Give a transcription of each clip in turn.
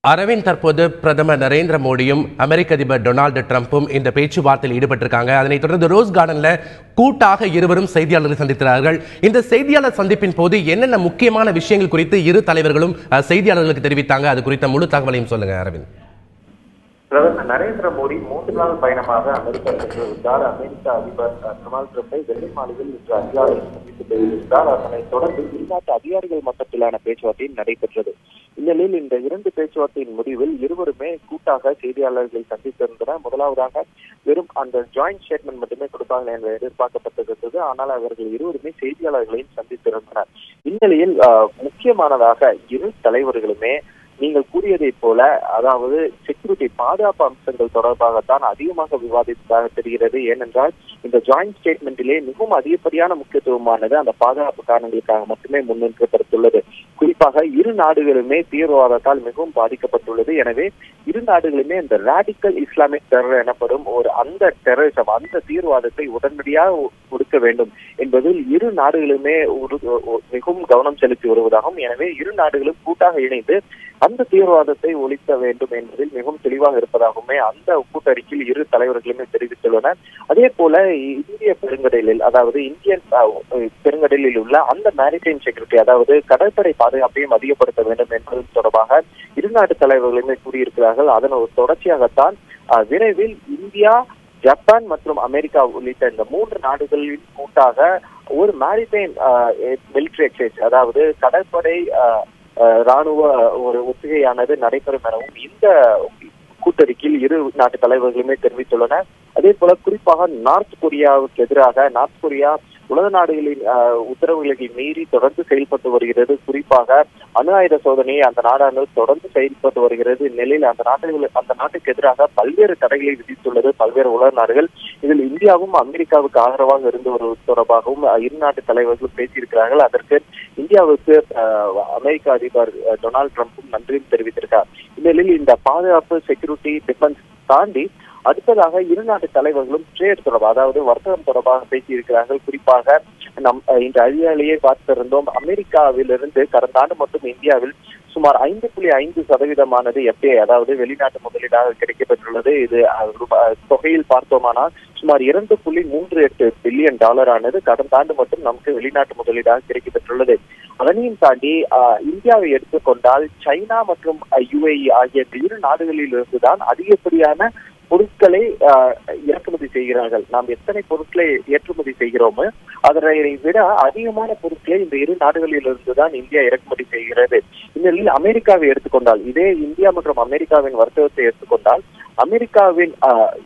அரவிந்த், தற்போது பிரதமர் நரேந்திர மோடியும் அமெரிக்க அதிபர் டொனால்டு டிரம்பும் இந்த பேச்சுவார்த்தையில் ஈடுபட்டிருக்காங்க. அதனைத் தொடர்ந்து ரோஸ் கார்டன்ல கூட்டாக இருவரும் செய்தியாளர்களை சந்திக்கிறார்கள். இந்த செய்தியாளர் சந்திப்பின் போது என்னென்ன முக்கியமான விஷயங்கள் குறித்து இரு தலைவர்களும் செய்தியாளர்களுக்கு தெரிவித்தாங்க? அது குறித்த முழு தகவலையும் சொல்லுங்க அரவிந்த். பிரதமர் நரேந்திர மோடி 3 நாள் பயணமாக அமெரிக்கா சென்றிருந்தார். அமெரிக்க அதிபர் டொனால்டு டிரம்பை வெள்ளை மாளிகையில் இன்று அதிகாரிகள் சந்தித்து தெரிவித்தார். அதனைத் தொடர்ந்து வெளிநாட்டு அதிகாரிகள் மட்டத்திலான பேச்சுவார்த்தை நடைபெற்றது. இந்நிலையில் இந்த 2 பேச்சுவார்த்தையின் முடிவில் இருவருமே கூட்டாக செய்தியாளர்களை சந்தித்திருந்தனர். முதலாவதாக வெறும் அந்த ஜாயிண்ட் ஸ்டேட்மெண்ட் மட்டுமே கொடுப்பார்கள் என்று எதிர்பார்க்கப்பட்டிருந்தது. ஆனால் அவர்கள் இருவருமே செய்தியாளர்களையும் சந்தித்திருந்தனர். இந்நிலையில் முக்கியமானதாக இரு தலைவர்களுமே நீங்கள் கூறியதை போல, அதாவது செக்யூரிட்டி பாதுகாப்பு அம்சங்கள் தொடர்பாகத்தான் அதிகமாக விவாதித்ததாக தெரிகிறது. ஏனென்றால் இந்த ஜாயிண்ட் ஸ்டேட்மெண்டிலே மிகவும் அதிகப்படியான முக்கியத்துவமானது அந்த பாதுகாப்பு காரணங்களுக்காக மட்டுமே முன்னிறுத்தப்பட்டுள்ளது. குறிப்பாக இரு நாடுகளுமே தீவிரவாதத்தால் மிகவும் பாதிக்கப்பட்டுள்ளது. எனவே இரு நாடுகளுமே இந்த ராடிக்கல் இஸ்லாமிக் டெரர் எனப்படும் அந்த டெரரிசம், அந்த தீவிரவாதத்தை உடனடியாக ஒடுக்க வேண்டும் என்பதில் இரு நாடுகளுமே மிகவும் கவனம் செலுத்தி வருவதாகவும், எனவே இரு நாடுகளும் கூட்டாக இணைந்து அந்த தீவிரவாதத்தை ஒழிக்க வேண்டும் என்பதில் மிகவும் தெளிவாக இருப்பதாகவுமே அந்த கூட்டறிக்கையில் இரு தலைவர்களுமே தெரிவித்துள்ளனர். அதே போல இந்திய பெருங்கடலில், அதாவது இந்தியன் பெருங்கடலில் உள்ள அந்த மேரிடைம் செக்யூரிட்டி, அதாவது கடற்படை பாதுகாப்பையும் அதிகப்படுத்த வேண்டும் என்பது தொடர்பாக இரு நாட்டு தலைவர்களுமே கூறியிருக்கிறார்கள். அதன் ஒரு தொடர்ச்சியாகத்தான் விரைவில் இந்தியா, ஜப்பான் மற்றும் அமெரிக்கா உள்ளிட்ட இந்த 3 நாடுகளின் கூட்டாக ஒரு மேரிடைம் மிலிட்டரி எக்ஸசைஸ், அதாவது கடற்படை ராணுவ ஒரு ஒத்திகையானது நடைபெறும் எனவும் இந்த கூட்டறிக்கையில் இரு நாட்டு தலைவர்களுமே தெரிவித்துள்ளனர். அதே போல குறிப்பாக நார்த் கொரியாவுக்கு எதிராக நார்த் கொரியா உலக நாடுகளின் உத்தரவுகளை மீறி தொடர்ந்து செயல்பட்டு வருகிறது. குறிப்பாக அணு ஆயுத சோதனையை அந்த நாடானது தொடர்ந்து செயல்பட்டு வருகிறது. நிலையில் அந்த நாட்டுக்கு எதிராக பல்வேறு தடைகளை விதித்துள்ளது பல்வேறு உலக நாடுகள். இதில் இந்தியாவும் அமெரிக்காவுக்கு ஆதரவாக இருந்து வருவது தொடர்பாகவும் இரு நாட்டு தலைவர்களும் பேசியிருக்கிறார்கள். அதற்கு இந்தியாவுக்கு அமெரிக்க அதிபர் டொனால்டு டிரம்பும் நன்றியும் தெரிவித்திருக்கார். இந்நிலையில் இந்த பாதுகாப்பு, செக்யூரிட்டி, டிஃபென்ஸ் தாண்டி அடுத்ததாக இரு நாட்டு தலைவர்களும் ட்ரேட் தொடர்பாக, அதாவது வர்த்தகம் தொடர்பாக பேசியிருக்கிறார்கள். குறிப்பாக இன்று அதிகாலையே பார்த்திருந்தோம், அமெரிக்காவிலிருந்து கடந்த ஆண்டு மட்டும் இந்தியாவில் சுமார் 5.5% FDI, அதாவது வெளிநாட்டு முதலீடாக கிடைக்கப்பெற்றுள்ளது. இது தொகையில் பார்த்தோமானால் சுமார் $2.38 பில்லியன் ஆனது கடந்த ஆண்டு மட்டும் நமக்கு வெளிநாட்டு முதலீடாக கிடைக்கப்பெற்றுள்ளது. அதனையும் தாண்டி இந்தியாவை எடுத்துக்கொண்டால் சைனா மற்றும் UAE ஆகிய இரு நாடுகளில் இருந்துதான் அதிகப்படியான பொருட்களை இறக்குமதி செய்கிறார்கள். நாம் எத்தனை பொருட்களை ஏற்றுமதி செய்கிறோமோ அதனை விட அதிகமான பொருட்களை இந்த இரு நாடுகளில் இருந்துதான் இந்தியா இறக்குமதி செய்கிறது. இந்நிலையில் அமெரிக்காவை எடுத்துக்கொண்டால், இதே இந்தியா மற்றும் அமெரிக்காவின் வர்த்தகத்தை எடுத்துக்கொண்டால், அமெரிக்காவின்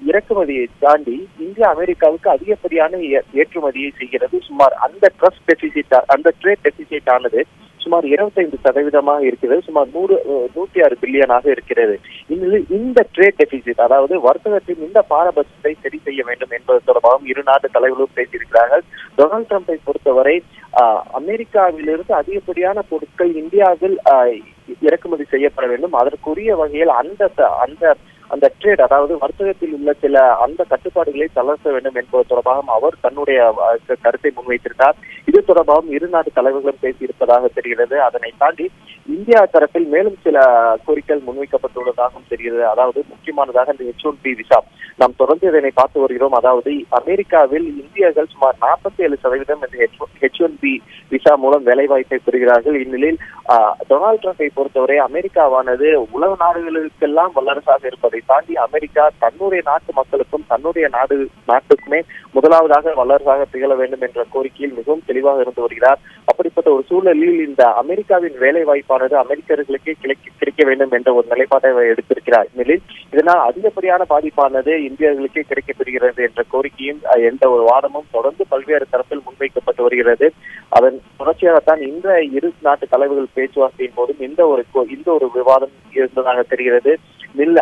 இறக்குமதியை தாண்டி இந்தியா அமெரிக்காவுக்கு அதிகப்படியான ஏற்றுமதியை செய்கிறது. சுமார் அந்த ட்ரேட் டெபிசிட் ஆனது சுமார் 25% இருக்கிறது. சுமார் 106 பில்லியனாக இருக்கிறது. இந்த ட்ரேட் டெபிசிட், அதாவது வர்த்தகத்தின் இந்த பாரபட்சத்தை சரி செய்ய வேண்டும் என்பது தொடர்பாகவும் இரு நாட்டு தலைவர்களும் பேசியிருக்கிறார்கள். டொனால்டு டிரம்பை பொறுத்தவரை அமெரிக்காவிலிருந்து அதிகப்படியான பொருட்கள் இந்தியாவில் இறக்குமதி செய்யப்பட வேண்டும். அதற்குரிய வகையில் அந்த ட்ரேட், அதாவது வர்த்தகத்தில் உள்ள சில அந்த கட்டுப்பாடுகளை தளர்த்த வேண்டும் என்பது தொடர்பாகவும் அவர் தன்னுடைய கருத்தை முன்வைத்திருந்தார். இது தொடர்பாகவும் இரு நாட்டு தலைவர்களும் பேசியிருப்பதாக தெரிகிறது. அதனை தாண்டி இந்தியா தரப்பில் மேலும் சில கோரிக்கைகள் முன்வைக்கப்பட்டுள்ளதாகவும் தெரிகிறது. அதாவது முக்கியமானதாக இந்த H1B விசா, நாம் தொடர்ந்து இதனை பார்த்து வருகிறோம். அதாவது அமெரிக்காவில் இந்தியர்கள் சுமார் 47% இந்த H1B விசா மூலம் வேலைவாய்ப்பை பெறுகிறார்கள். இந்நிலையில் டொனால்டு டிரம்பை பொறுத்தவரை அமெரிக்காவானது உலக நாடுகளுக்கெல்லாம் வல்லரசாக இருப்பதை தாண்டி அமெரிக்கா தன்னுடைய நாட்டு மக்களுக்கும் தன்னுடைய நாட்டுக்குமே முதலாவதாக வல்லரசாக திகழ வேண்டும் என்ற கோரிக்கையில் மிகவும் தெளிவாக இருந்து வருகிறார். அப்படிப்பட்ட ஒரு சூழலில் இந்த அமெரிக்காவின் வேலை வாய்ப்பானது அமெரிக்கர்களுக்கே கிடைக்க வேண்டும் என்ற ஒரு நிலைப்பாட்டை எடுத்திருக்கிறார். இந்நிலையில் இதனால் அதிகப்படியான பாதிப்பானது இந்தியர்களுக்கே கிடைக்கப்பெறுகிறது என்ற கோரிக்கையும் எந்த ஒரு வாதமும் தொடர்ந்து பல்வேறு தரப்பில் முன்வைக்கப்பட்டு வருகிறது. அதன் தொடர்ச்சியாகத்தான் இந்த இரு நாட்டு தலைவர்கள் பேச்சுவார்த்தையின் போதும் இந்த ஒரு விவாதம் இருந்ததாக தெரிகிறது.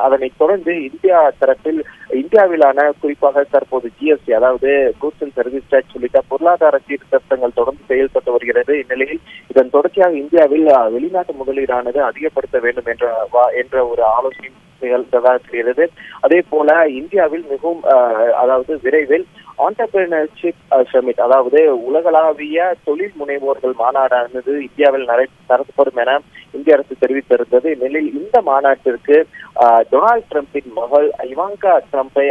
அதனைத் தொடர்ந்து இந்தியா தரப்பில் இந்தியாவிலான குறிப்பாக தற்போது GST, அதாவது கூட்ஸ் அண்ட் சர்வீஸ் டாக்ஸ் உள்ளிட்ட பொருளாதார சீர்திருத்தங்கள் தொடர்ந்து செயல்பட்டு வருகிறது. இந்நிலையில் இதன் தொடர்ச்சியாக இந்தியாவில் வெளிநாட்டு முதலீடானது அதிகப்படுத்த வேண்டும் என்ற ஒரு ஆலோசனை நிகழ்ந்ததாக தெரிகிறது. அதே போல இந்தியாவில் மிகவும் அதாவது விரைவில் ஆண்டர்பிரினர்ஷிப் சமிட், அதாவது உலகளாவிய தொழில் முனைவோர்கள் மாநாடானது இந்தியாவில் நடத்தப்படும் என இந்திய அரசு தெரிவித்திருந்தது. இந்நிலையில் இந்த மாநாட்டிற்கு டொனால்டு டிரம்பின் மகள் இவாங்கா டிரம்பை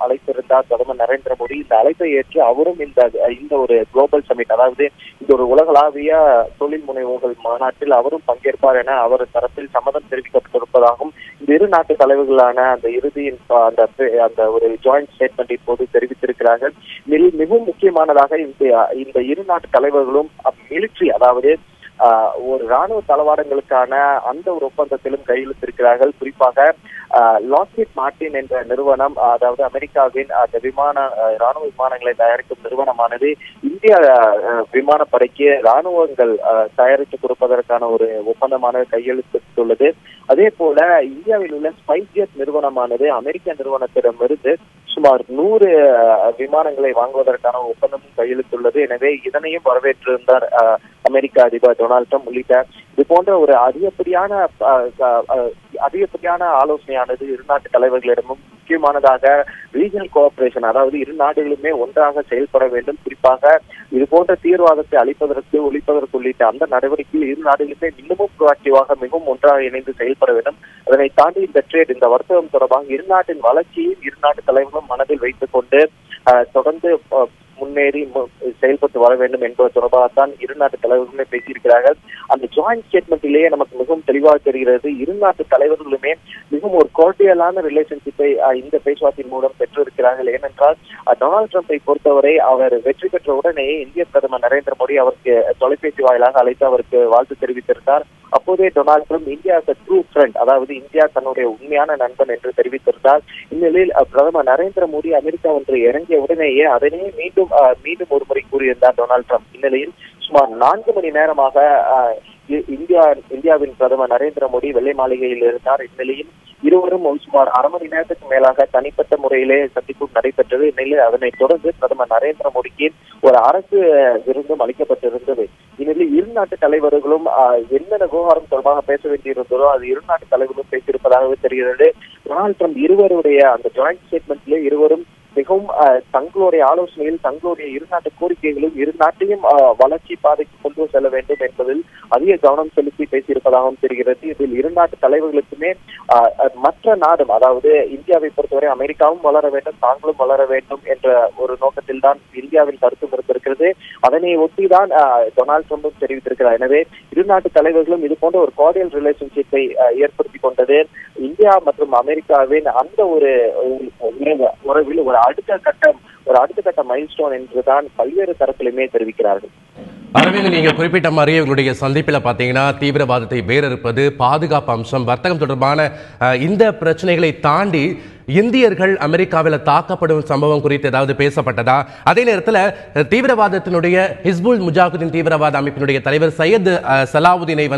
அழைத்திருந்தார் பிரதமர் நரேந்திர மோடி. இந்த அழைப்பை ஏற்று அவரும் இந்த ஒரு குளோபல் சமிட், அதாவது இந்த ஒரு உலகளாவிய தொழில் முனைவோர்கள் மாநாட்டில் அவரும் பங்கேற்பார் என அவர் தரப்பில் சம்மதம் தெரிவிக்கப்பட்டிருப்பதாகவும் இந்த இரு நாட்டு தலைவர்களான அந்த இறுதியின் அந்த ஒரு ஜாயிண்ட் ஸ்டேட்மெண்ட் இப்போது தெரிவித்திருக்கிறார்கள். மிகவும் முக்கியமானதாக இந்த இரு நாட்டு தலைவர்களும் மிலிட்ரி, அதாவது ஒரு ராணுவ தளவாடங்களுக்கான அந்த ஒரு ஒப்பந்தத்திலும் கையெழுத்திருக்கிறார்கள். குறிப்பாக லாக்ஹீட் மார்டின் என்ற நிறுவனம், அதாவது அமெரிக்காவின் அந்த ராணுவ விமானங்களை தயாரிக்கும் நிறுவனமானது இந்திய விமானப்படைக்கு ராணுவங்கள் தயாரித்து கொடுப்பதற்கான ஒரு ஒப்பந்தமானது கையெழுத்திட்டுள்ளது. அதே போல இந்தியாவில் உள்ள ஸ்பைஸ்ஜெட் நிறுவனமானது அமெரிக்க நிறுவனத்திடமிருந்து சுமார் 100 விமானங்களை வாங்குவதற்கான ஒப்பந்தமும் கையெழுத்துள்ளது. எனவே இதனையும் வரவேற்றிருந்தார் அமெரிக்க அதிபர் டொனால்டு ட்ரம்ப் உள்ளிட்ட இது போன்ற ஒரு அதிகப்படியான ஆலோசனையானது இரு நாட்டு தலைவர்களிடமும் முக்கியமானதாக ரீஜனல் கோஆபரேஷன், அதாவது இரு நாடுகளுமே ஒன்றாக செயல்பட வேண்டும். குறிப்பாக இது போன்ற தீவிரவாதத்தை ஒழிப்பதற்கு உள்ளிட்ட அந்த நடவடிக்கையில் இரு நாடுகளுமே இன்னமும் ப்ரோஆக்டிவாக மிகவும் ஒன்றாக இணைந்து செயல்பட வேண்டும். அதனை தாண்டி இந்த வர்த்தகம் தொடர்பாக இரு நாட்டின் வளர்ச்சியும் இரு நாட்டு தலைவர்களும் மனதில் வைத்துக் கொண்டு தொடர்ந்து முன்னேறி செயல்பட்டு வர வேண்டும் என்பது தொடர்பாகத்தான் இரு நாட்டு தலைவர்களுமே பேசியிருக்கிறார்கள். அந்த ஜாயிண்ட் ஸ்டேட்மெண்ட்டிலேயே நமக்கு மிகவும் தெளிவாக தெரிகிறது. இரு நாட்டு தலைவர்களுமே மிகவும் ஒரு கோர்டியலான ரிலேஷன்ஷிப்பை இந்த பேச்சுவார்த்தையின் மூலம் பெற்றிருக்கிறார்கள். ஏனென்றால் டொனால்டு ட்ரம்பை பொறுத்தவரை அவர் வெற்றி பெற்ற உடனேயே இந்திய பிரதமர் நரேந்திர மோடி அவருக்கு தொலைபேசி வாயிலாக அழைத்து அவருக்கு வாழ்த்து தெரிவித்திருந்தார். அப்போதே Donald Trump India true friend, அதாவது இந்தியா தன்னுடைய உண்மையான நண்பன் என்று தெரிவித்திருந்தார். இந்நிலையில் பிரதமர் நரேந்திர மோடி அமெரிக்கா ஒன்று இறங்கிய உடனேயே அதனை மீண்டும் ஒரு முறை கூறியிருந்தார் டொனால்டு ட்ரம்ப். இந்நிலையில் சுமார் 4 மணி நேரமாக இந்தியாவின் பிரதமர் நரேந்திர மோடி வெள்ளை மாளிகையில் இருந்தார். இந்நிலையில் இருவரும் சுமார் அரை மணி நேரத்துக்கு மேலாக தனிப்பட்ட முறையிலே சந்திப்பும் நடைபெற்றது. இந்நிலையில் அதனைத் தொடர்ந்து பிரதமர் நரேந்திர மோடிக்கு ஒரு அரசு விருந்தும் அளிக்கப்பட்டிருந்தது. இந்நிலையில் இரு நாட்டு தலைவர்களும் என்னென்ன விவகாரம் தொடர்பாக பேச வேண்டியிருந்ததோ அது இரு நாட்டு தலைவர்களும் பேசியிருப்பதாகவே தெரிகிறது. டொனால்டு ட்ரம்ப் இருவருடைய அந்த ஜாயிண்ட் ஸ்டேட்மெண்ட்ல இருவரும் மிகவும் தங்களுடைய ஆலோசனையில் தங்களுடைய இரு நாட்டு கோரிக்கைகளும் இரு நாட்டையும் வளர்ச்சி பாதைக்கு கொண்டு செல்ல வேண்டும் என்பதில் அதிக கவனம் செலுத்தி பேசியிருப்பதாகவும் தெரிகிறது. இதில் இரு நாட்டு தலைவர்களுக்குமே மற்ற நாடும், அதாவது இந்தியாவை பொறுத்தவரை அமெரிக்காவும் வளர வேண்டும், தாங்களும் வளர வேண்டும் என்ற ஒரு நோக்கத்தில் தான் இந்தியாவின் கருத்தும் இருந்திருக்கிறது. அதனை ஒட்டிதான் டொனால்டு ட்ரம்பும் தெரிவித்திருக்கிறார். எனவே இரு நாட்டு தலைவர்களும் இது போன்ற ஒரு கோர்டியல் ரிலேஷன்ஷிப்பை ஏற்படுத்தி கொண்டது இந்தியா மற்றும் அமெரிக்காவின் அந்த ஒரு உறவில் ஒரு அடுத்த கட்ட மைல்ஸ்டோன் என்றுதான் பல்வேறு தரப்பிலுமே தெரிவிக்கிறார்கள். அரவிந்த், நீங்க குறிப்பிட்ட மாதிரி இவர்களுடைய சந்திப்பில் பார்த்தீங்கன்னா தீவிரவாதத்தை வேறறுப்பது, பாதுகாப்பு அம்சம், வர்த்தகம் தொடர்பான இந்த பிரச்சனைகளை தாண்டி இந்தியர்கள் அமெரிக்காவில் தாக்கப்படும் சம்பவம் குறித்து ஏதாவது பேசப்பட்டதா? அதே நேரத்தில் தீவிரவாதத்தினுடைய ஹிஸ்புல் முஜாஹிதீன் தீவிரவாத அமைப்பினுடைய தலைவர் சையத் சலாவுதீனை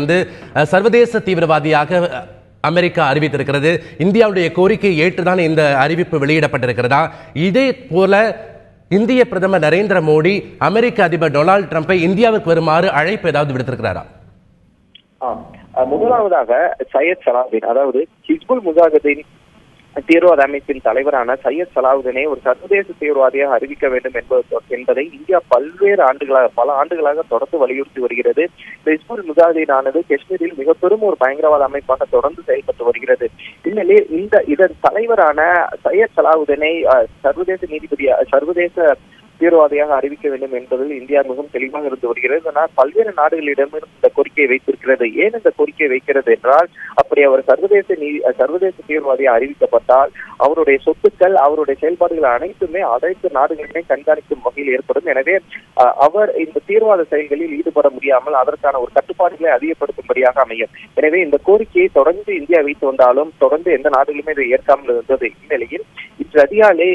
சர்வதேச தீவிரவாதியாக அமெரிக்கா அறிவித்திருக்கிறது. இந்தியாவுடைய கோரிக்கையை ஏற்றுதான் இந்த அறிவிப்பு வெளியிடப்பட்டிருக்கிறதா? இதே போல இந்திய பிரதமர் நரேந்திர மோடி அமெரிக்க அதிபர் டொனால்டு ட்ரம்பை இந்தியாவுக்கு வருமாறு அழைப்பு ஏதாவது விடுத்திருக்கிறாரா? முதலாவதாக சையத் சலாவுதீன், அதாவது ஹிஸ்புல் முஜாஹிதீன் தீவிரவாத அமைப்பின் தலைவரான சையத் சலாவுதீனை ஒரு சர்வதேச தீவிரவாதியாக அறிவிக்க வேண்டும் என்பதை இந்தியா பல ஆண்டுகளாக தொடர்ந்து வலியுறுத்தி வருகிறது. இந்த ஹிஸ்புல் முஜாஹிதீன் ஆனது காஷ்மீரில் மிக பெரும் ஒரு பயங்கரவாத அமைப்பாக தொடர்ந்து செயல்பட்டு வருகிறது. இந்நிலையில் இதன் தலைவரான சையத் சலாவுதீனை சர்வதேச தீவிரவாதியாக அறிவிக்க வேண்டும் என்பதில் இந்தியா மிகவும் தெளிவாக இருந்து வருகிறது. ஆனால் பல்வேறு நாடுகளிடம் இந்த கோரிக்கையை வைத்திருக்கிறது. ஏன் இந்த கோரிக்கையை வைக்கிறது என்றால், அப்படி அவர் சர்வதேச தீவிரவாதியாக அறிவிக்கப்பட்டால் அவருடைய சொத்துக்கள், அவருடைய செயல்பாடுகள் அனைத்துமே அனைத்து நாடுகளுமே கண்காணிக்கும் வகையில் ஏற்படும். எனவே அவர் இந்த தீவிரவாத செயல்களில் ஈடுபட முடியாமல் அதற்கான ஒரு கட்டுப்பாடுகளை அதிகப்படுத்தும்படியாக அமையும். எனவே இந்த கோரிக்கையை தொடர்ந்து இந்தியா வைத்து வந்தாலும் தொடர்ந்து எந்த நாடுகளுமே இதை ஏற்காமல் இருந்தது. இந்நிலையில் இன்று அதிகாலை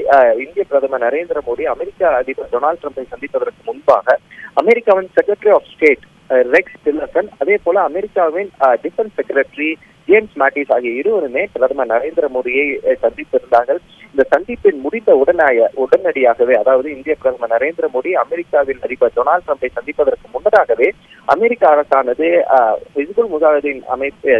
இந்திய பிரதமர் நரேந்திர மோடி அமெரிக்க அதிபர் டொனால்டு ட்ரம்பை சந்திப்பதற்கு முன்பாக அமெரிக்காவின் secretary of state Rex Tillerson, அதே போல அமெரிக்காவின் டிஃபென்ஸ் செக்ரட்டரி ஜேம்ஸ் மேட்டிஸ் ஆகிய இருவருமே பிரதமர் நரேந்திர மோடியை சந்தித்திருந்தார்கள். இந்த சந்திப்பின் முடிந்த உடனடியாகவே, அதாவது இந்திய பிரதமர் நரேந்திர மோடி அமெரிக்காவின் அதிபர் டொனால்டு ட்ரம்பை சந்திப்பதற்கு முன்னதாகவே அமெரிக்க அரசானது ஹிஸ்புல் முஜாஹிதீன்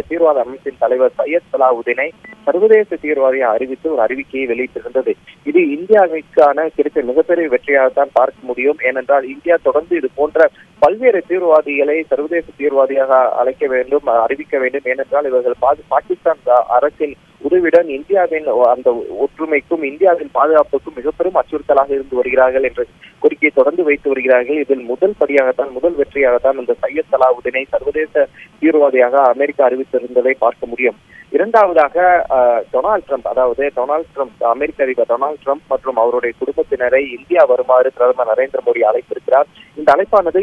தீவிரவாத அமைப்பின் தலைவர் சையத் சலாவுதீனை சர்வதேச தீவிரவாதியை அறிவித்து ஒரு அறிவிக்கையை வெளியிட்டிருந்தது. இது இந்தியாவிற்கான கிடைத்த மிகப்பெரிய வெற்றியாகத்தான் பார்க்க முடியும். ஏனென்றால் இந்தியா தொடர்ந்து இது போன்ற பல்வேறு தீவிரவாதிகளை சர்வதேச தீவிரவாதியாக அழைக்க வேண்டும், அறிவிக்க வேண்டும். ஏனென்றால் இவர்கள் பாகிஸ்தான் அரசின் உதவியுடன் இந்தியாவின் அந்த ஒற்றுமைக்கும் இந்தியாவின் பாதுகாப்புக்கும் மிகப்பெரும் அச்சுறுத்தலாக இருந்து வருகிறார்கள் என்ற கோரிக்கையை தொடர்ந்து வைத்து வருகிறார்கள். இதில் முதல் படியாகத்தான், முதல் வெற்றியாகத்தான் இந்த சையத் சலாவுதீனை சர்வதேச தீவிரவாதியாக அமெரிக்கா அறிவித்திருந்ததை பார்க்க முடியும். இரண்டாவதாக டொனால்ட் ட்ரம்ப், அதாவது அமெரிக்க அதிபர் டொனால்ட் ட்ரம்ப் மற்றும் அவருடைய குடும்பத்தினரை இந்தியா வருமாறு பிரதமர் நரேந்திர மோடி அழைத்திருக்கிறார். இந்த அழைப்பானது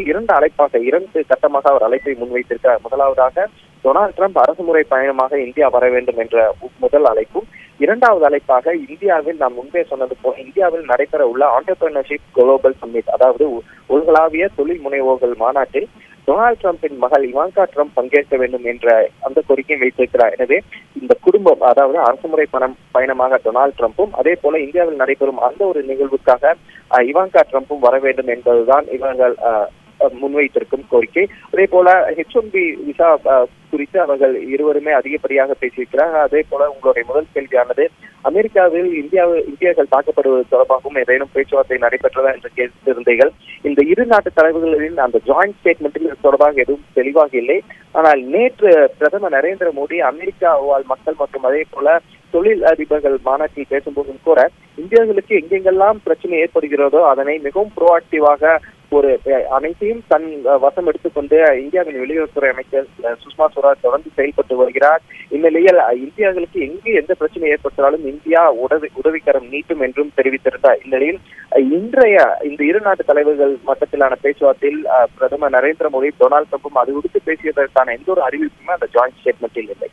இரண்டு கட்டமாக அவர் அழைப்பை முன்வைத்திருக்கிறார். முதலாவதாக டொனால்ட் ட்ரம்ப் அரசுமுறை பயணமாக இந்தியா வர வேண்டும் என்ற முதல் அழைப்பும், இரண்டாவது அழைப்பாக இந்தியாவில் நாம் முன்பே சொன்னது போல இந்தியாவில் நடைபெற உள்ள ஆண்டர்பிரினர்ஷிப் குளோபல் சம்மிட், அதாவது உலகளாவிய தொழில் முனைவோர்கள் மாநாட்டில் டொனால்ட் ட்ரம்பின் மகள் இவாங்கா ட்ரம்ப் பங்கேற்க வேண்டும் என்ற அந்த கோரிக்கையை வைத்திருக்கிறார். எனவே இந்த குடும்பம், அதாவது அரசுமுறை பயணமாக டொனால்ட் ட்ரம்பும் அதே போல இந்தியாவில் நடைபெறும் அந்த ஒரு நிகழ்வுக்காக இவாங்கா ட்ரம்பும் வர வேண்டும் என்பதுதான் இவர்கள் முன்வைத்திருக்கும் கோரிக்கை. அதே போல H1B விசா குறித்து அவர்கள் இருவருமே அதிகப்படியாக பேசியிருக்கிறார்கள். அதே போல உங்களுடைய முதல் கேள்வியானது அமெரிக்காவில் இந்தியர்கள் தாக்கப்படுவது தொடர்பாகவும் ஏதேனும் பேச்சுவார்த்தை நடைபெற்றதா என்று கேட்டிருந்தீர்கள். இந்த இரு நாட்டு தலைவர்களின் அந்த ஜாயிண்ட் ஸ்டேட்மெண்டில் தொடர்பாக எதுவும் தெளிவாக இல்லை. ஆனால் நேற்று பிரதமர் நரேந்திர மோடி அமெரிக்கா வாழ் மக்கள் மற்றும் அதே போல தொழில் அதிபர்கள் மாநாட்டில் பேசும்போதும் கூட இந்தியர்களுக்கு எங்கெங்கெல்லாம் பிரச்சனை ஏற்படுகிறதோ அதனை மிகவும் ப்ரோஆக்டிவாக ஒரு அனைத்தையும் தன் வசம் எடுத்துக்கொண்டு இந்தியாவின் வெளியுறவுத்துறை அமைச்சர் சுஷ்மா ஸ்வராஜ் தொடர்ந்து செயல்பட்டு வருகிறார். இந்நிலையில் இந்தியர்களுக்கு எங்கு எந்த பிரச்சனை ஏற்பட்டாலும் இந்தியா உதவிக்கரம் நீட்டும் என்றும் தெரிவித்திருந்தார். இந்நிலையில் இந்த இரு நாட்டு தலைவர்கள் மட்டத்திலான பேச்சுவார்த்தையில் பிரதமர் நரேந்திர மோடி டொனால்ட் ட்ரம்பும் அது குறித்து பேசியதற்கான எந்த ஒரு அறிவிப்புமே அந்த ஜாயிண்ட் ஸ்டேட்மெண்டில் இல்லை.